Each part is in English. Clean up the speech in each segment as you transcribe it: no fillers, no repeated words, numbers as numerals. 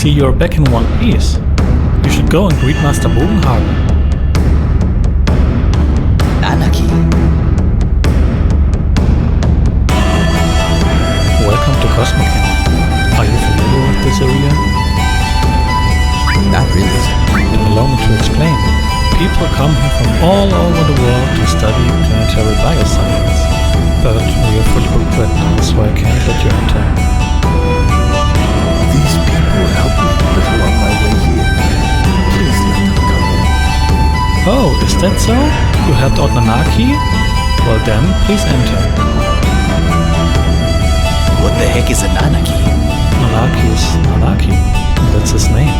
see you're back in one piece. You should go and greet Master Bogenhagen. Anarchy. Welcome to Cosmo. Are you familiar with this area? Not really. Then allow me to explain. People come here from all over the world to study planetary bioscience. But we are fully booked right now, so I can't let you enter. These people helped me a little on my way here. Please let them come in. Oh, is that so? You helped out Nanaki? Well then, please enter. What the heck is an anarchy? Nanaki is Nanaki. That's his name.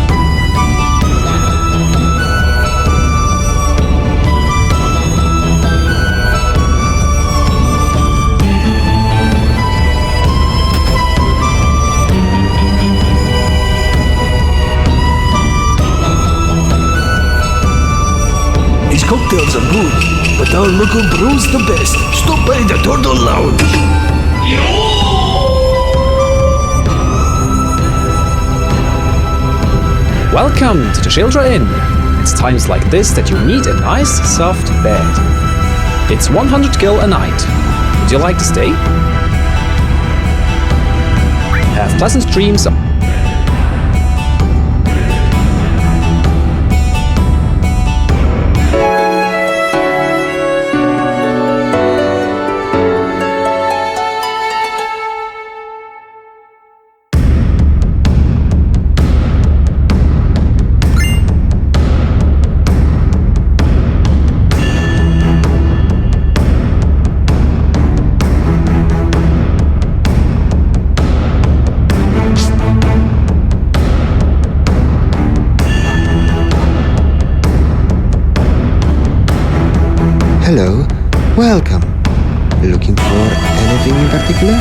These cocktails are good, but our local brew's the best. Stop by the Turtle Lounge. Welcome to the Children Inn. It's times like this that you need a nice, soft bed. It's 100 gil a night. Would you like to stay? Have pleasant dreams. Hello, welcome. Looking for anything in particular?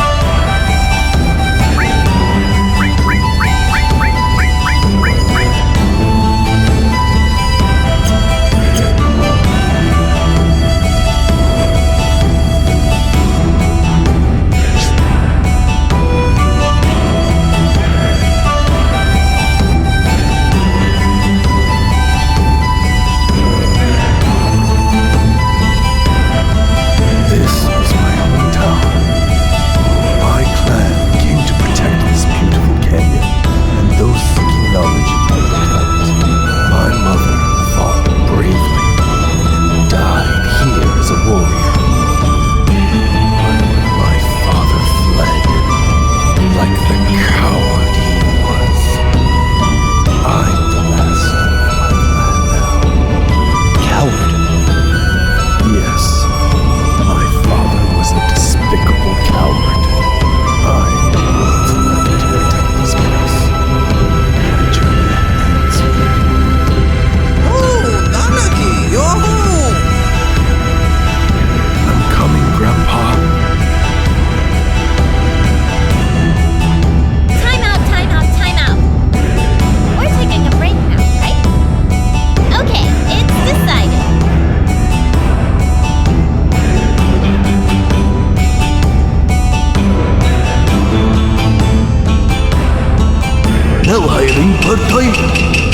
Now hiring part-time.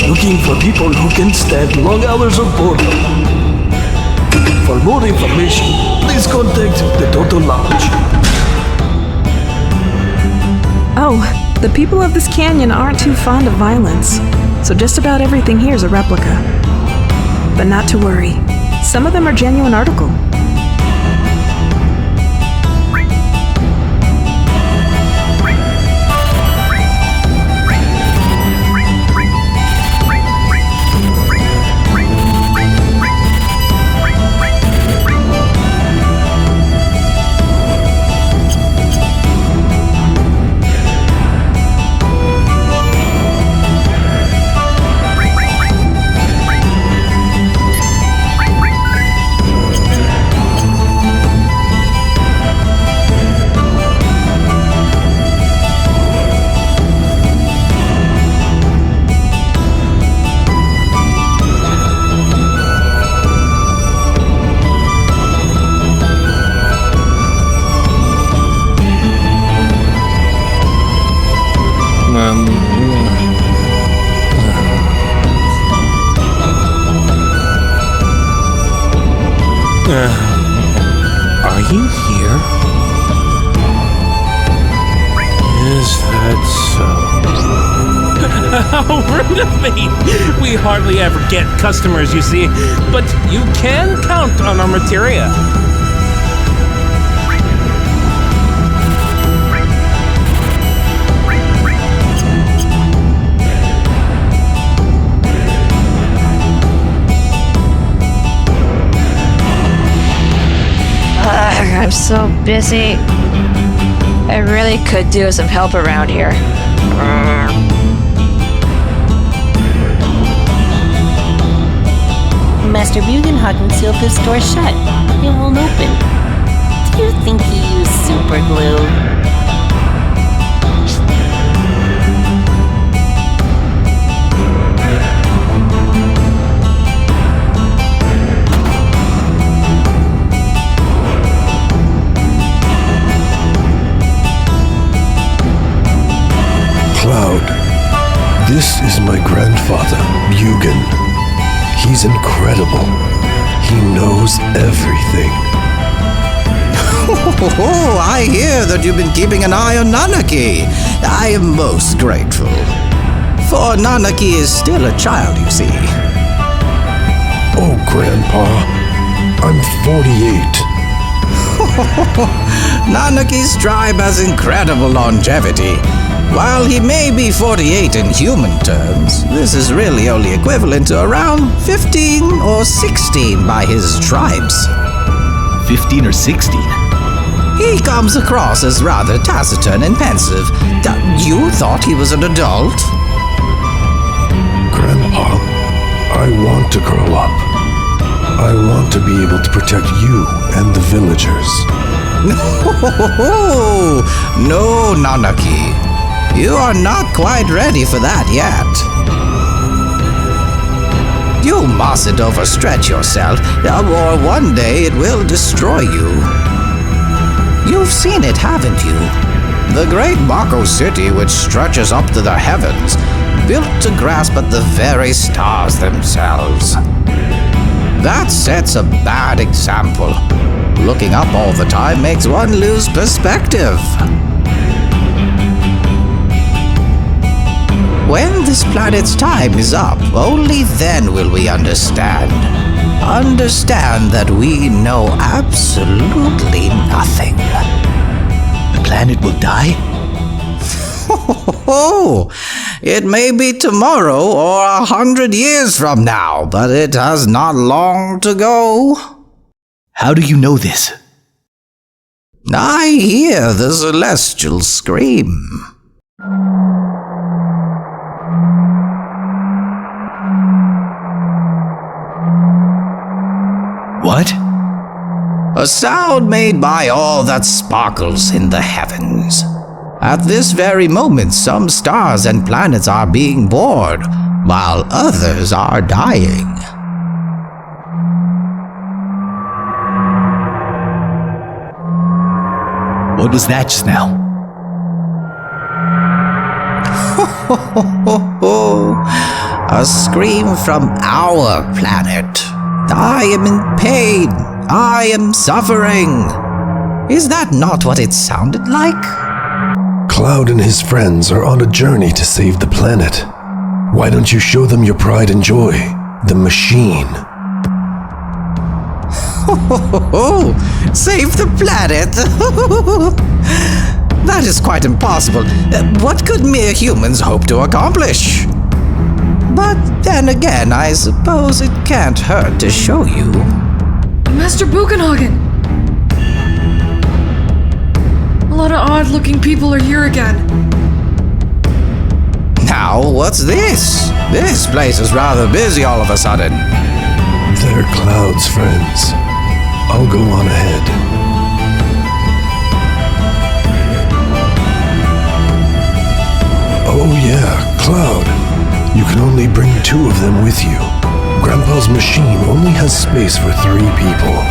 Looking for people who can stand long hours of boredom. For more information, please contact the Turtle Lounge. Oh, the people of this canyon aren't too fond of violence, so just about everything here is a replica. But not to worry, some of them are genuine article. Are you here? Is that so? How rude of me! We hardly ever get customers, you see, but you can count on our materia. I'm so busy. I really could do some help around here. Master Bugenhagen sealed this door shut. It won't open. Do you think he used super glue? Cloud, this is my grandfather, Bugen. He's incredible. He knows everything. Oh, I hear that you've been keeping an eye on Nanaki. I am most grateful. For Nanaki is still a child, you see. Oh, Grandpa, I'm 48. Nanaki's tribe has incredible longevity. While he may be 48 in human terms, this is really only equivalent to around 15 or 16 by his tribes. 15 or 16? He comes across as rather taciturn and pensive. You thought he was an adult? Grandpa, I want to grow up. I want to be able to protect you and the villagers. No, Nanaki. You are not quite ready for that yet. You mustn't overstretch yourself, or one day it will destroy you. You've seen it, haven't you? The great Mako city, which stretches up to the heavens, built to grasp at the very stars themselves. That sets a bad example. Looking up all the time makes one lose perspective. When this planet's time is up, only then will we understand. Understand that we know absolutely nothing. The planet will die? It may be tomorrow or 100 years from now, but it has not long to go. How do you know this? I hear the celestial scream. What? A sound made by all that sparkles in the heavens. At this very moment, some stars and planets are being born, while others are dying. What was that just now? A scream from our planet. I am in pain. I am suffering. Is that not what it sounded like? Cloud and his friends are on a journey to save the planet. Why don't you show them your pride and joy, the machine? Save the planet? That is quite impossible. What could mere humans hope to accomplish? But then again, I suppose it can't hurt to show you. Master Bugenhagen! A lot of odd-looking people are here again. Now, what's this? This place is rather busy all of a sudden. They're Cloud's friends. I'll go on ahead. Oh yeah, Cloud. You can only bring 2 of them with you. Grandpa's machine only has space for 3 people.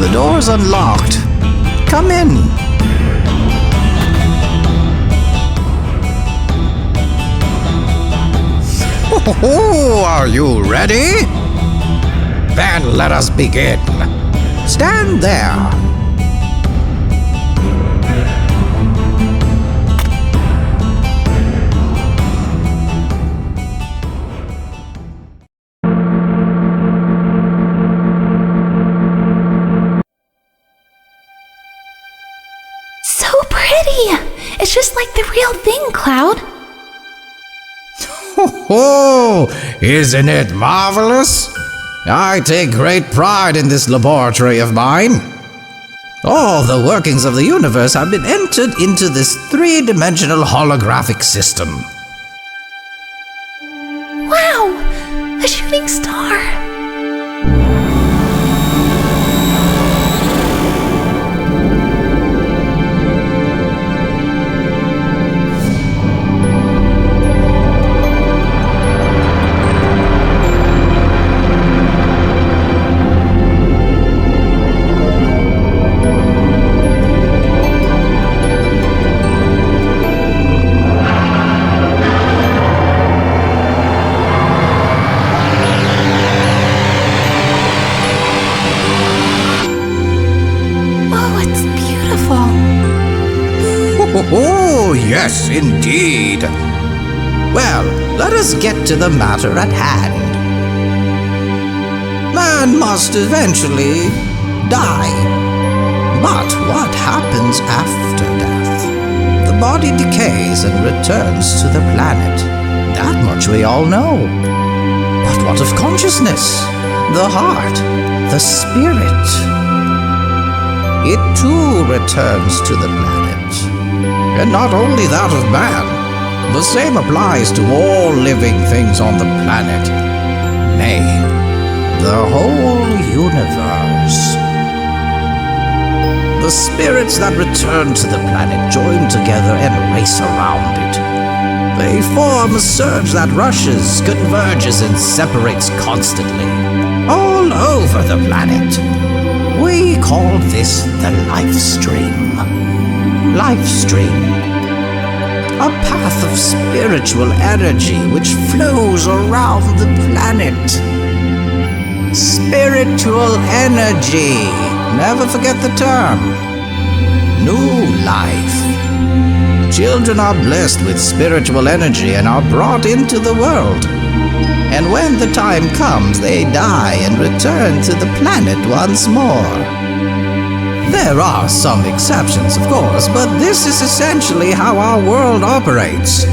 The door's unlocked. Come in. Oh, are you ready? Then let us begin. Stand there. So pretty! It's just like the real thing, Cloud. Oh, isn't it marvelous? I take great pride in this laboratory of mine. All the workings of the universe have been entered into this three-dimensional holographic system. Wow! A shooting star! Oh, yes, indeed. Well, let us get to the matter at hand. Man must eventually die. But what happens after death? The body decays and returns to the planet. That much we all know. But what of consciousness? The heart? The spirit? It too returns to the planet. And not only that of man, the same applies to all living things on the planet. Nay, the whole universe. The spirits that return to the planet join together and race around it. They form a surge that rushes, converges, and separates constantly, all over the planet. We call this the life stream. Life stream. A path of spiritual energy which flows around the planet. Spiritual energy. Never forget the term. New life. Children are blessed with spiritual energy and are brought into the world. And when the time comes, they die and return to the planet once more. There are some exceptions, of course, but this is essentially how our world operates.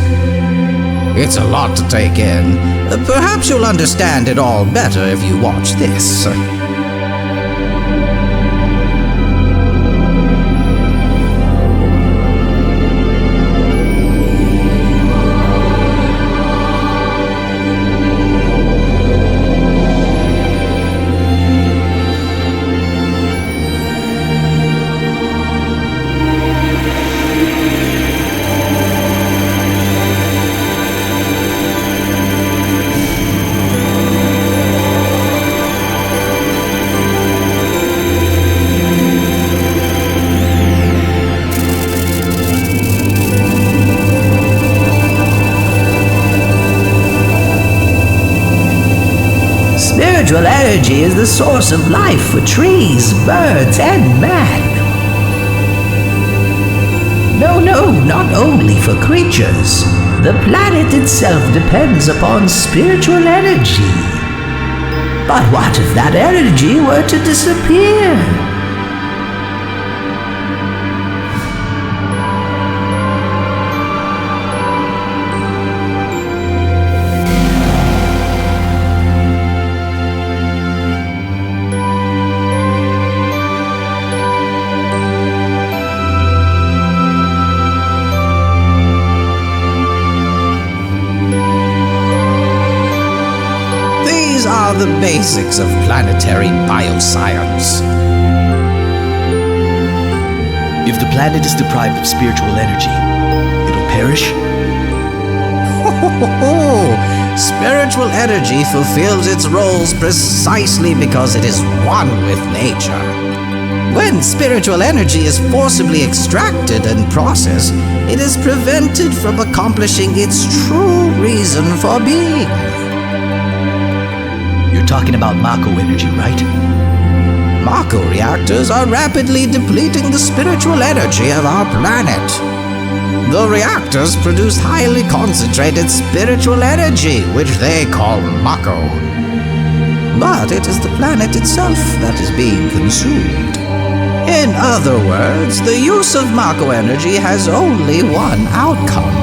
It's a lot to take in. Perhaps you'll understand it all better if you watch this. Spiritual energy is the source of life for trees, birds, and man. No, not only for creatures. The planet itself depends upon spiritual energy. But what if that energy were to disappear? The basics of planetary bioscience. If the planet is deprived of spiritual energy, it'll perish? Spiritual energy fulfills its roles precisely because it is one with nature. When spiritual energy is forcibly extracted and processed, it is prevented from accomplishing its true reason for being. You're talking about Mako energy, right? Mako reactors are rapidly depleting the spiritual energy of our planet. The reactors produce highly concentrated spiritual energy, which they call Mako. But it is the planet itself that is being consumed. In other words, the use of Mako energy has only one outcome: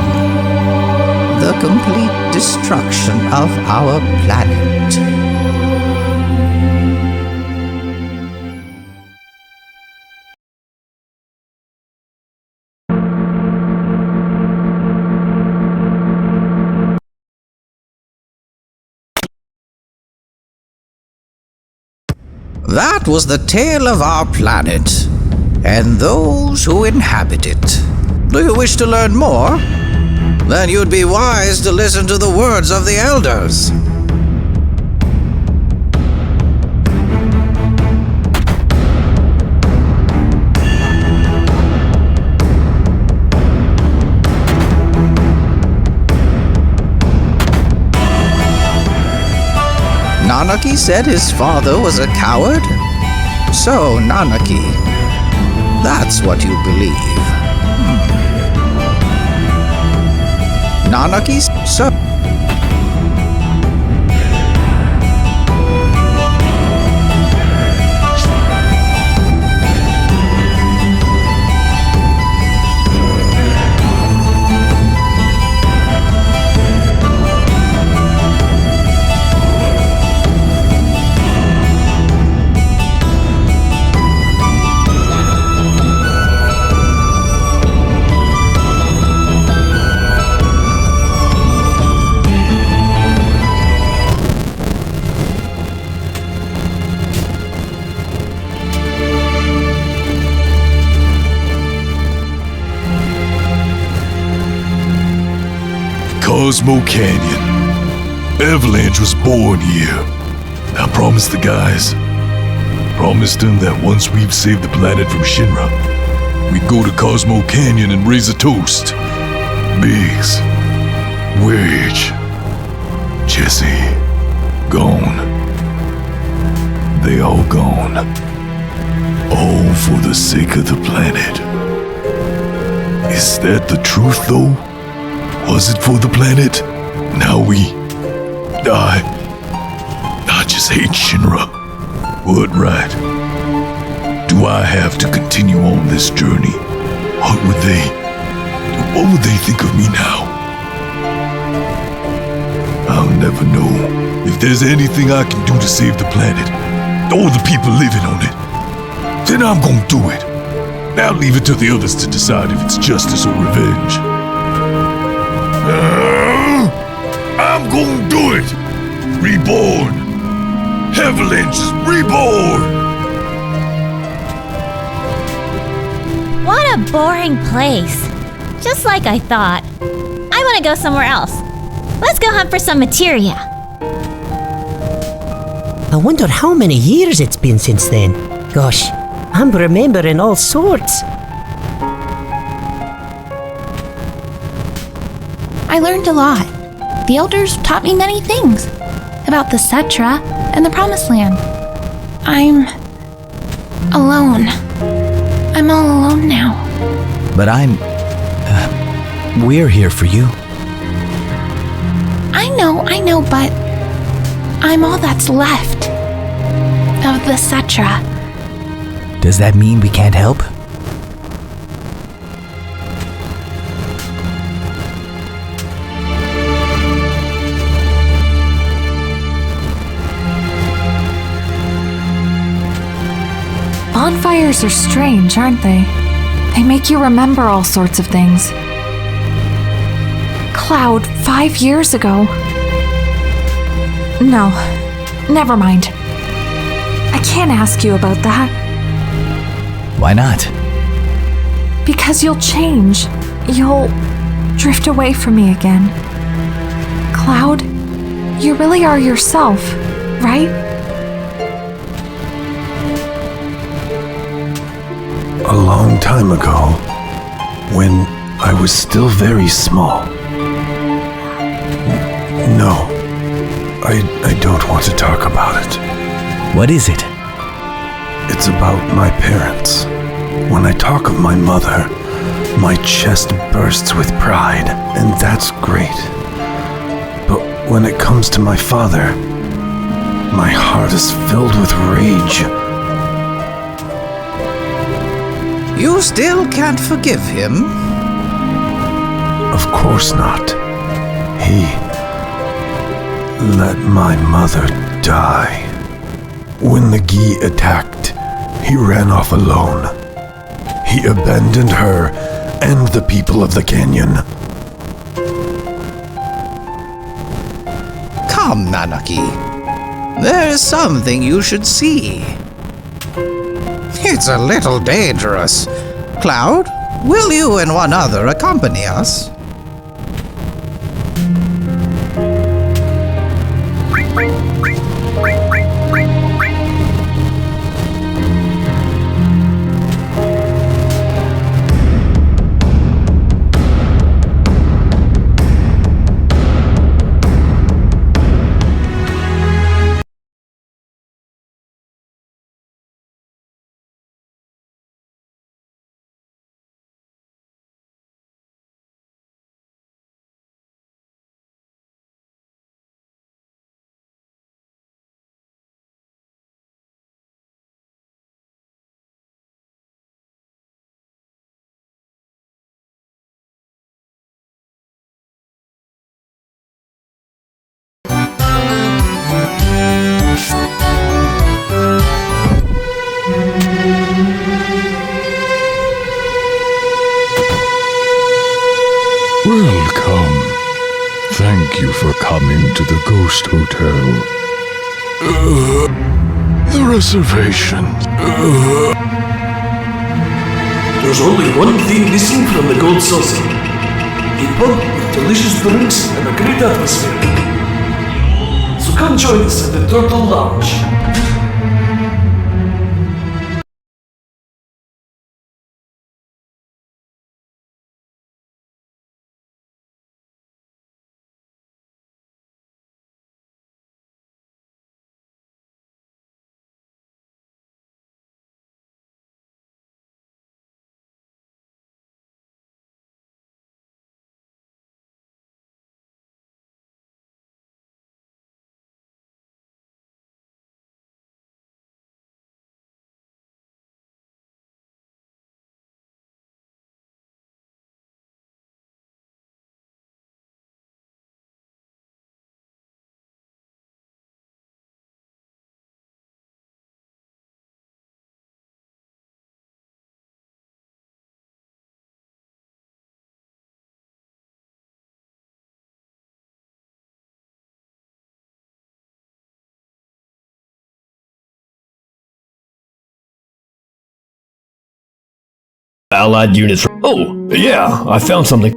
the complete destruction of our planet. That was the tale of our planet, and those who inhabit it. Do you wish to learn more? Then you'd be wise to listen to the words of the elders. Nanaki said his father was a coward? So, Nanaki, that's what you believe. Nanaki, so... Cosmo Canyon. Avalanche was born here. I promised the guys. Promised them that once we've saved the planet from Shinra, we'd go to Cosmo Canyon and raise a toast. Biggs, Wedge, Jesse, gone. They all gone. All for the sake of the planet. Is that the truth, though? Was it for the planet? Now I just hate Shinra. What right do I have to continue on this journey? What would they think of me now? I'll never know. If there's anything I can do to save the planet, or the people living on it, then I'm gonna do it. Now leave it to the others to decide if it's justice or revenge. I'm gonna do it! Reborn! Avalanche is reborn! What a boring place. Just like I thought. I want to go somewhere else. Let's go hunt for some materia. I wonder how many years it's been since then. Gosh, I'm remembering all sorts. I learned a lot. The elders taught me many things about the Cetra and the Promised Land. I'm alone. I'm all alone now. But we're here for you. I know, but I'm all that's left of the Cetra. Does that mean we can't help? Bonfires are strange, aren't they? They make you remember all sorts of things. Cloud 5 years ago. No, never mind. I can't ask you about that. Why not? Because you'll change. You'll drift away from me again. Cloud, You really are yourself, right? A long time ago, when I was still very small. No, I don't want to talk about it. What is it? It's about my parents. When I talk of my mother, my chest bursts with pride, and that's great. But when it comes to my father, my heart is filled with rage. You still can't forgive him? Of course not. He let my mother die. When the Gi attacked, he ran off alone. He abandoned her and the people of the canyon. Come, Nanaki. There is something you should see. It's a little dangerous. Cloud, will you and one other accompany us? Welcome. Thank you for coming to the Ghost Hotel. The reservation. There's only one thing missing from the Gold Saucer. A pub with delicious drinks and a great atmosphere. So come join us at the Turtle Lounge. Allied units. Oh, yeah, I found something.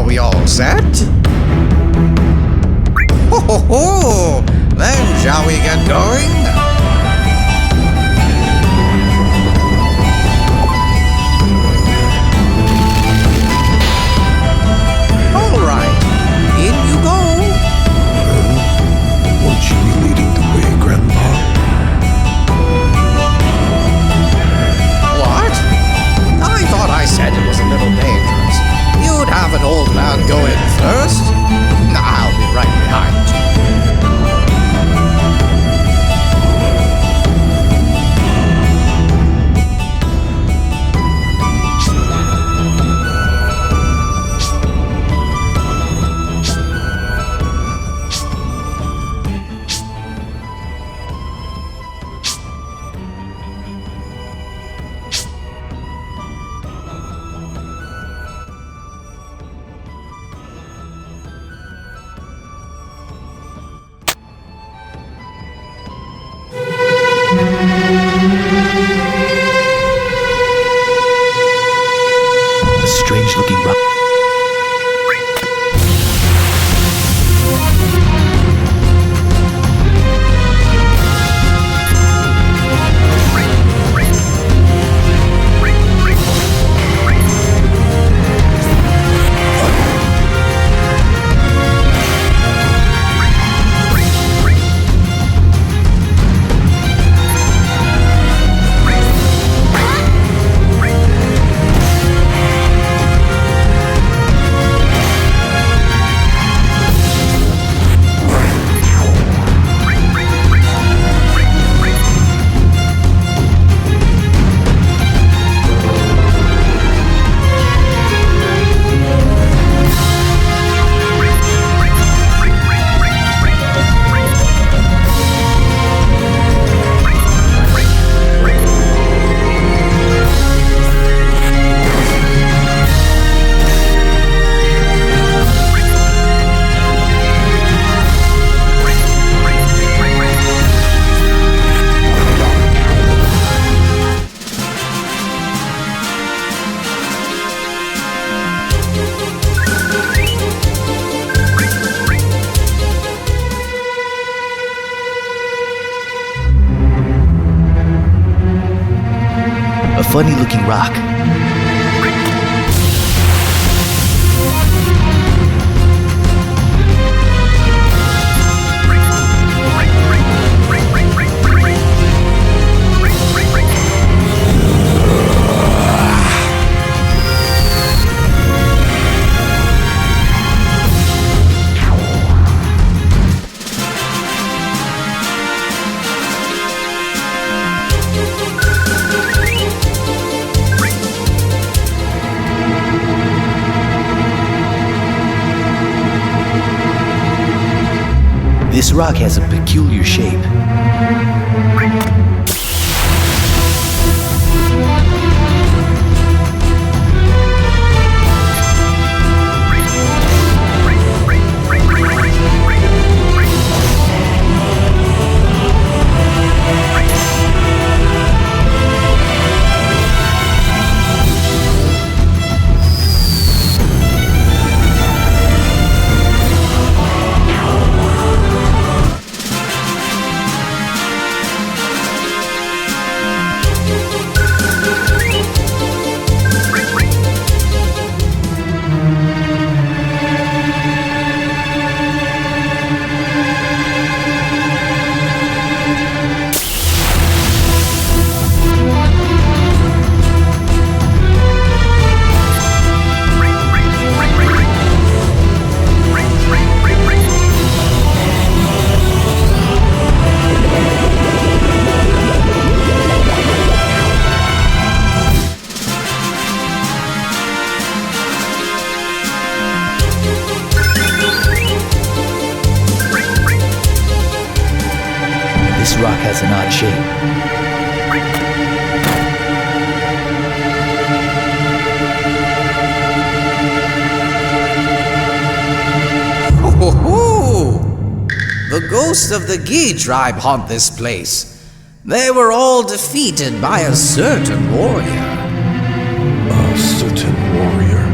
Are we all set? Ho ho ho! Then shall we get going? All right, in you go. Won't you be leading the way, Grandpa? What? I thought I said it was a little dangerous. You'd have an old man go in first. I'll be right behind you. A strange looking rock. A funny looking rock. This rock has a peculiar shape. This rock has an odd shape. Ho ho ho! The ghosts of the Gi tribe haunt this place. They were all defeated by a certain warrior. A certain warrior?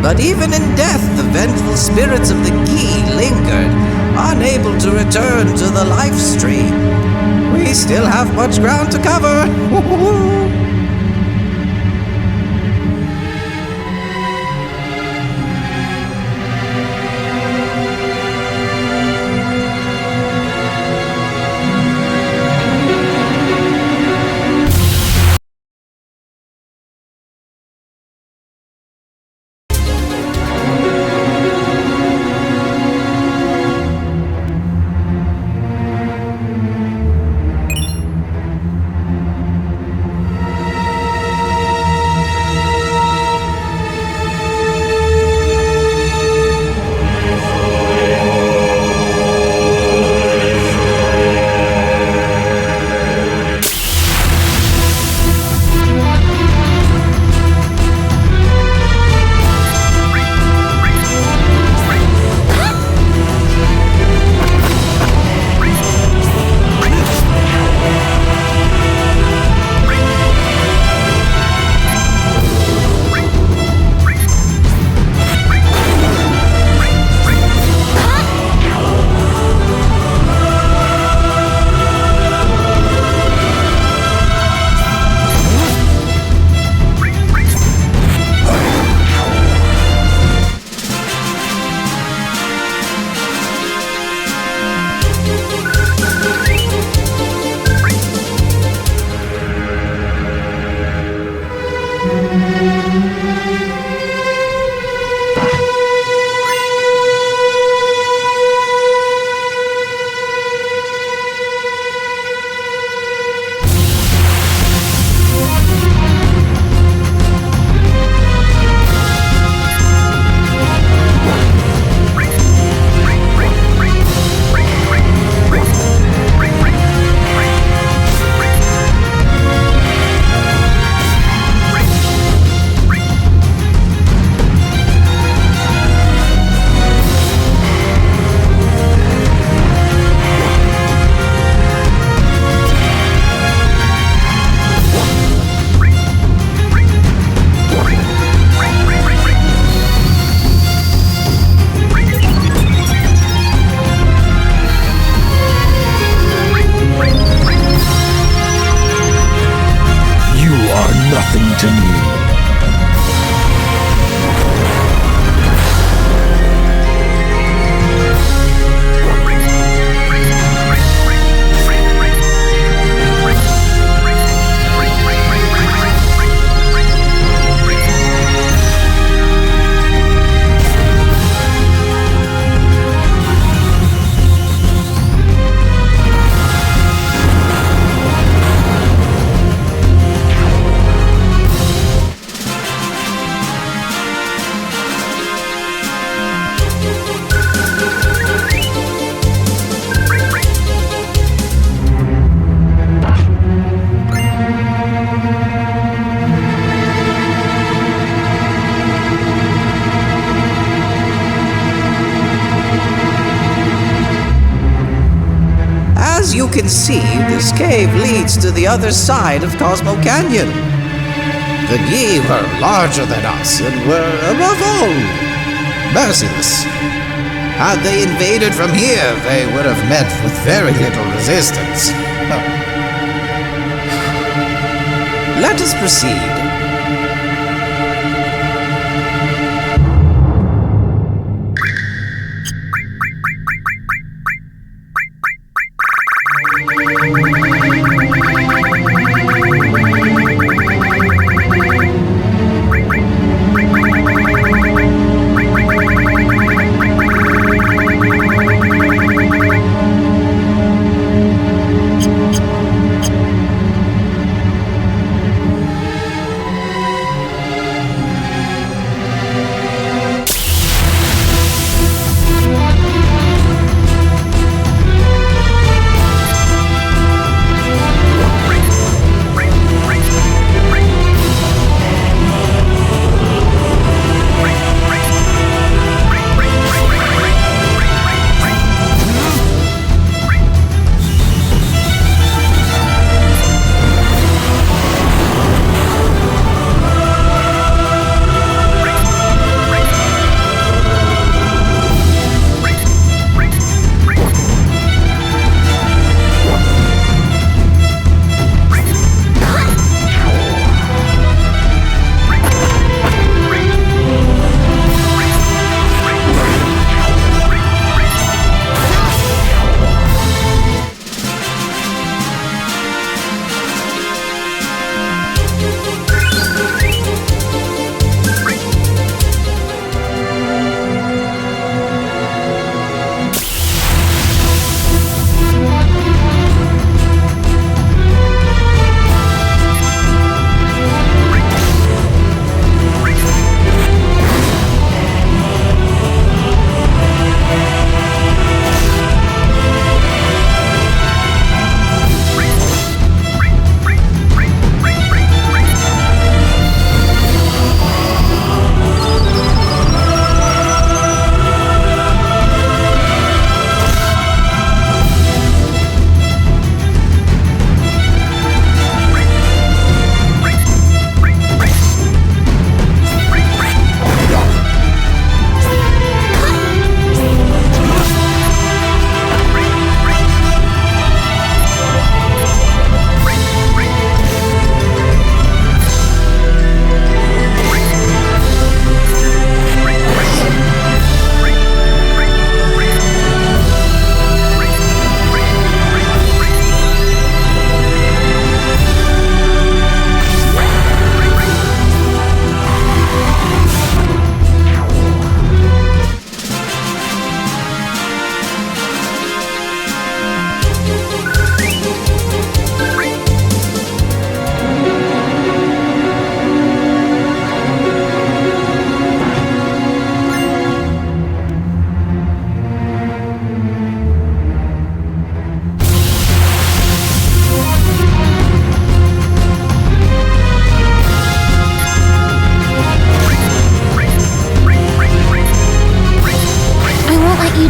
But even in death, the vengeful spirits of the Gi lingered, unable to return to the life stream. We still have much ground to cover. nothing to me. As you can see, this cave leads to the other side of Cosmo Canyon. The Yi were larger than us and were, above all, merciless. Had they invaded from here, they would have met with very little resistance. Let us proceed.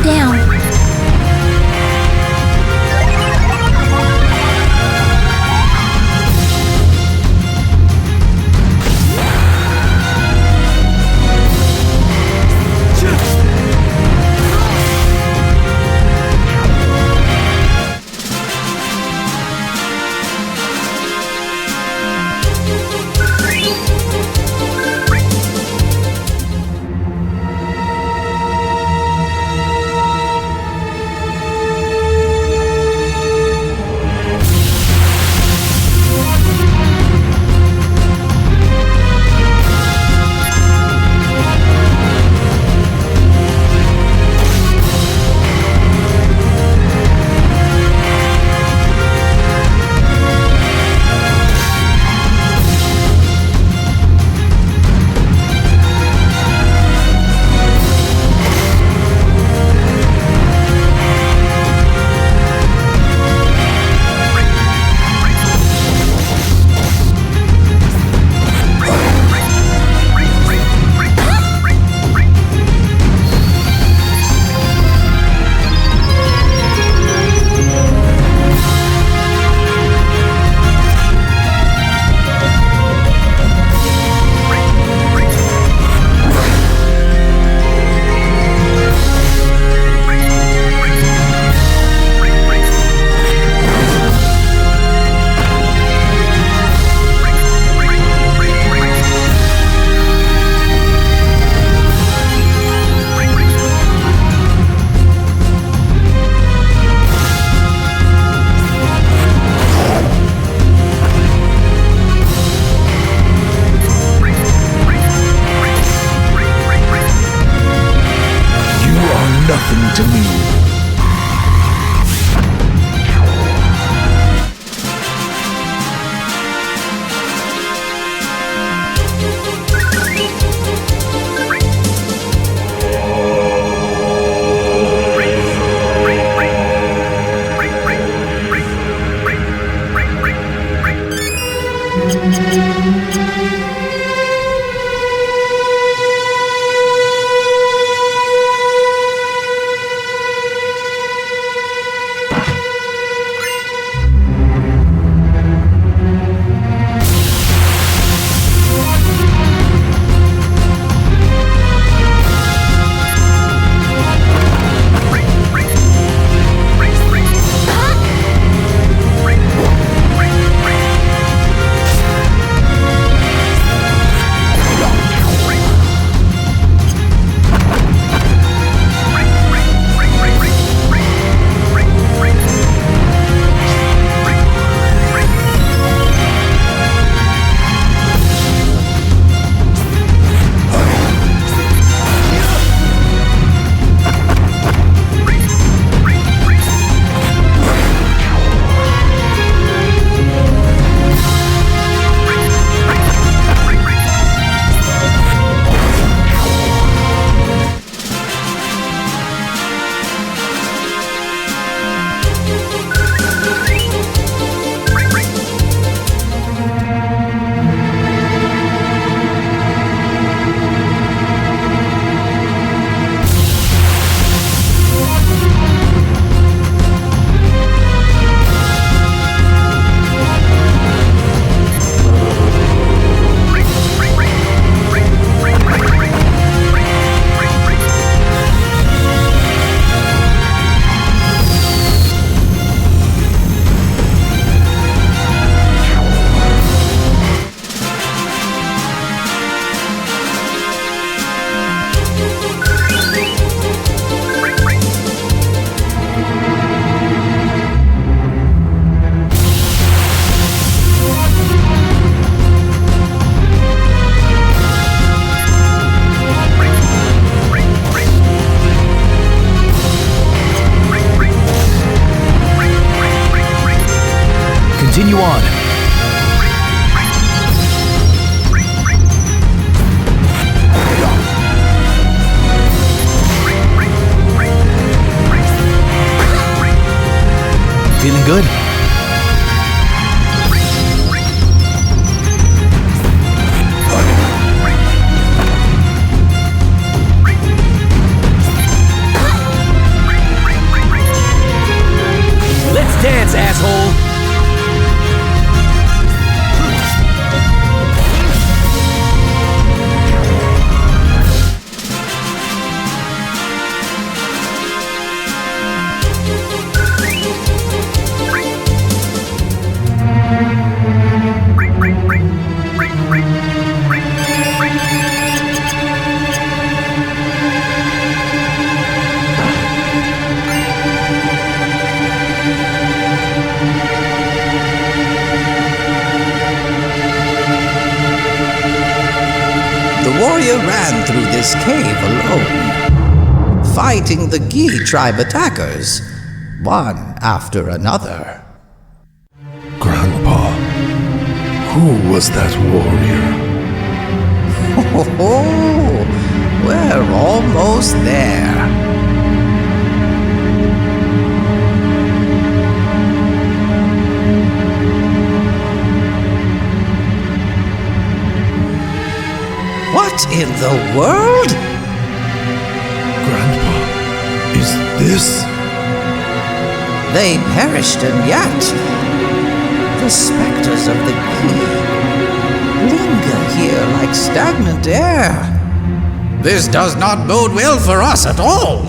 you down. Nothing to me. Continue on. Feeling good? through this cave alone, fighting the Gi tribe attackers, one after another. Grandpa, who was that warrior? Oh, we're almost there. What in the world? Grandpa, is this? They perished, and yet the specters of the Gi linger here like stagnant air. This does not bode well for us at all.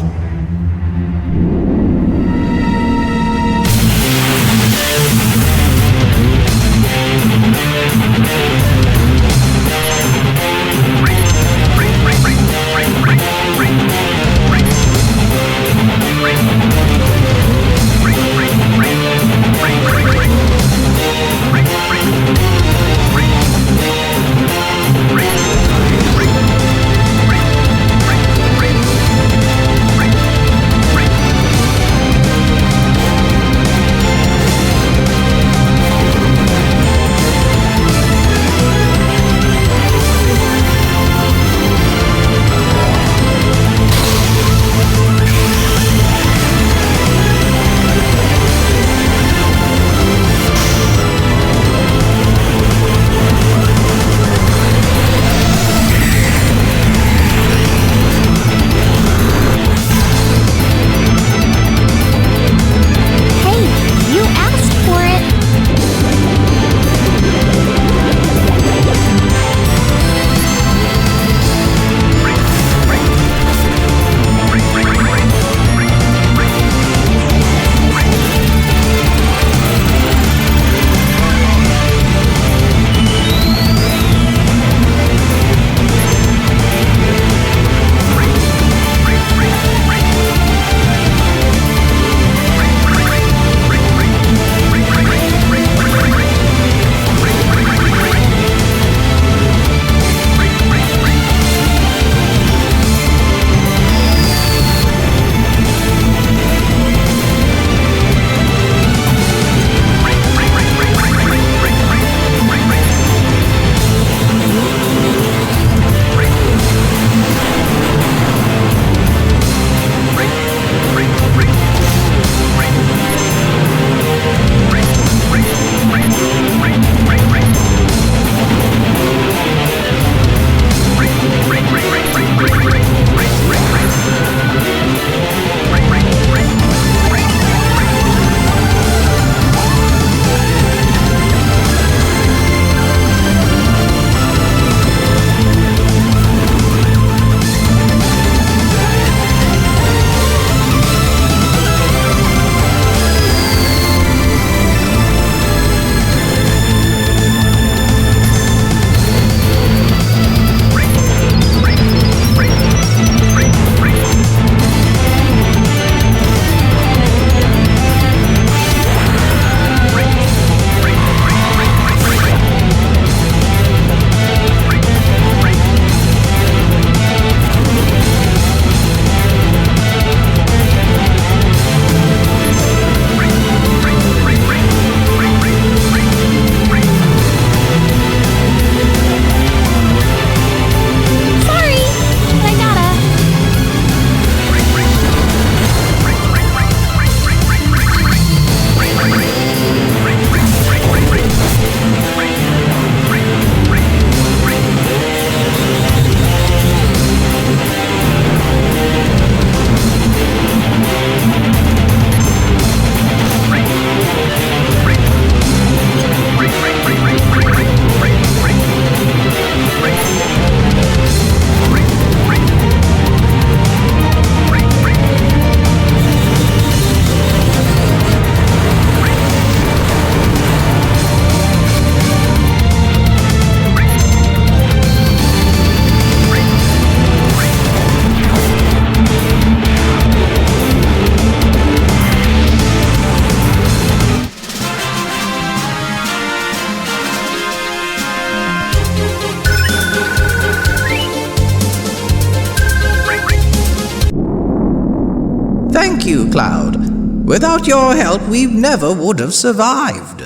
Thank you, Cloud. Without your help, we never would have survived.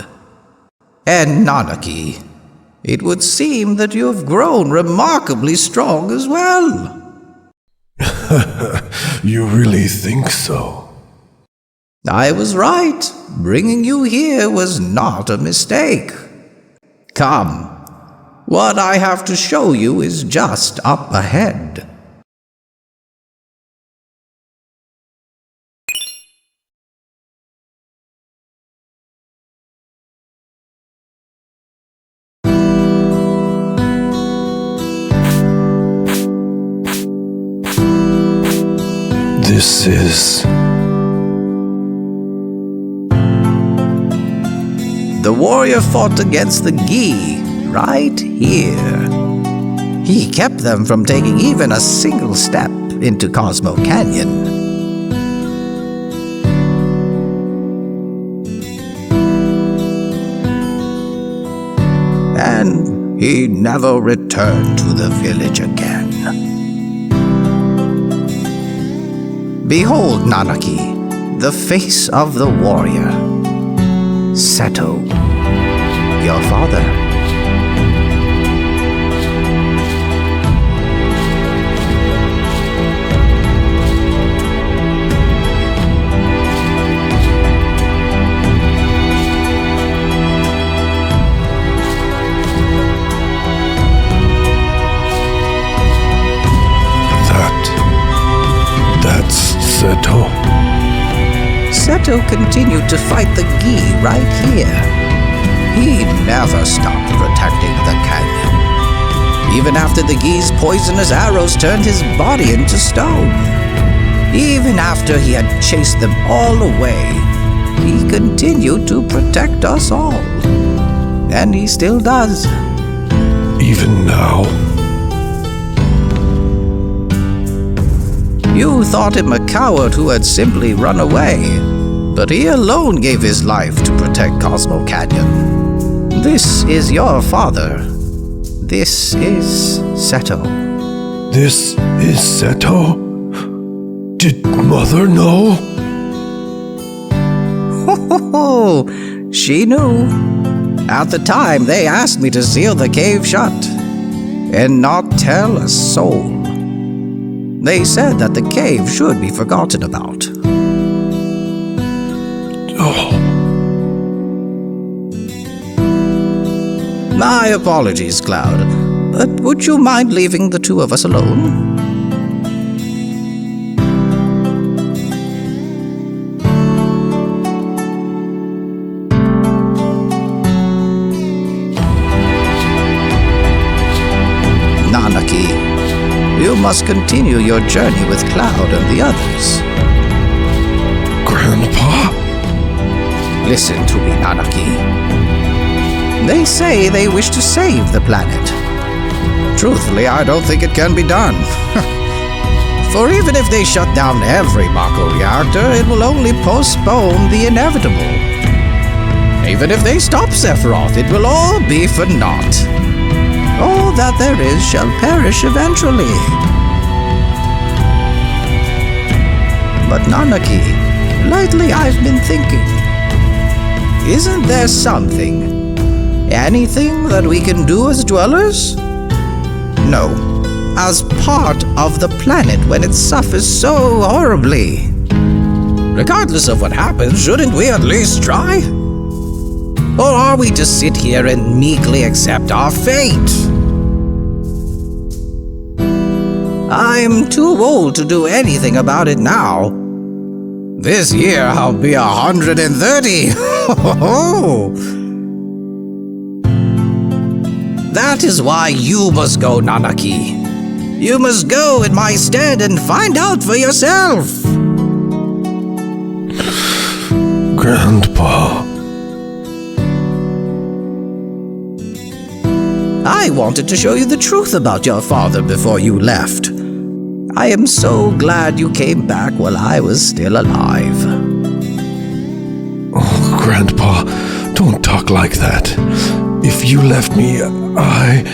And Nanaki, it would seem that you have grown remarkably strong as well. You really think so? I was right. Bringing you here was not a mistake. Come. What I have to show you is just up ahead. This is... The warrior fought against the Gi right here. He kept them from taking even a single step into Cosmo Canyon. And he never returned to the village again. Behold, Nanaki, the face of the warrior. Seto, your father. That's Seto. Seto continued to fight the Gi right here. He never stopped protecting the canyon. Even after the Gi's poisonous arrows turned his body into stone. Even after he had chased them all away, he continued to protect us all. And he still does. Even now? You thought him a coward who had simply run away, but he alone gave his life to protect Cosmo Canyon. This is your father. This is Seto. This is Seto? Did Mother know? Ho! She knew. At the time, they asked me to seal the cave shut and not tell a soul. They said that the cave should be forgotten about. Oh. My apologies, Cloud, but would you mind leaving the two of us alone? Nanaki, you must continue your journey with Cloud and the others. Grandpa? Listen to me, Nanaki. They say they wish to save the planet. Truthfully, I don't think it can be done. For even if they shut down every Mako reactor, it will only postpone the inevitable. Even if they stop Sephiroth, it will all be for naught. All that there is shall perish eventually. But Nanaki, lately I've been thinking, isn't there something, anything that we can do as dwellers? No, as part of the planet when it suffers so horribly. Regardless of what happens, shouldn't we at least try? Or are we to sit here and meekly accept our fate? I'm too old to do anything about it now. This year I'll be 130. That is why you must go, Nanaki. You must go in my stead and find out for yourself. Grandpa. I wanted to show you the truth about your father before you left. I am so glad you came back while I was still alive. Oh, Grandpa, don't talk like that. If you left me, I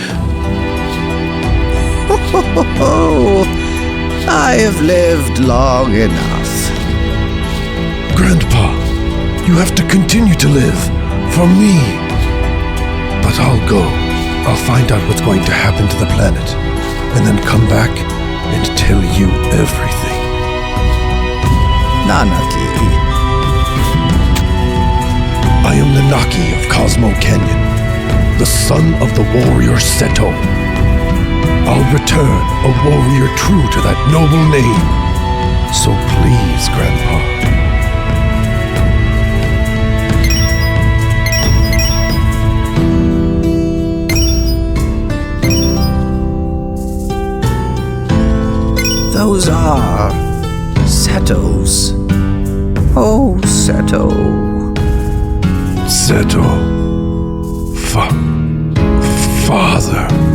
have lived long enough. Grandpa, you have to continue to live. For me. But I'll go. I'll find out what's going to happen to the planet. And then come back and tell you everything. Nanaki. I am the Naki of Cosmo Canyon, the son of the warrior Seto. I'll return a warrior true to that noble name. So please, Grandpa. Those are Setos. Oh, Seto. Seto. Father.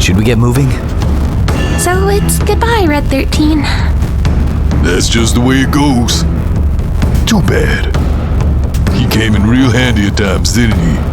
Should we get moving? So it's goodbye, Red 13. That's just the way it goes. Too bad. He came in real handy at times, didn't he?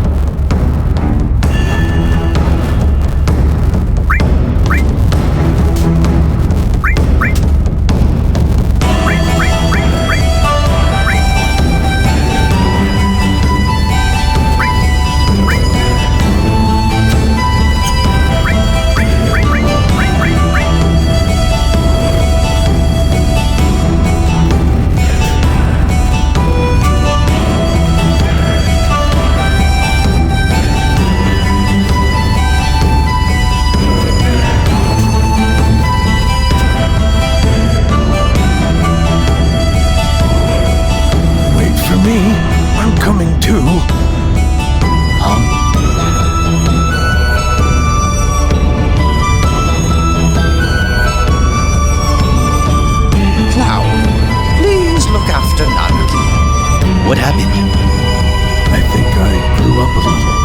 What happened? I think I grew up a little.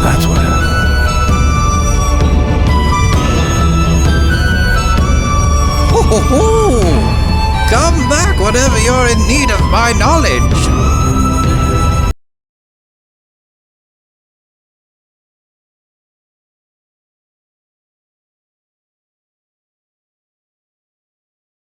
That's what happened. Ho ho ho! Come back whenever you're in need of my knowledge.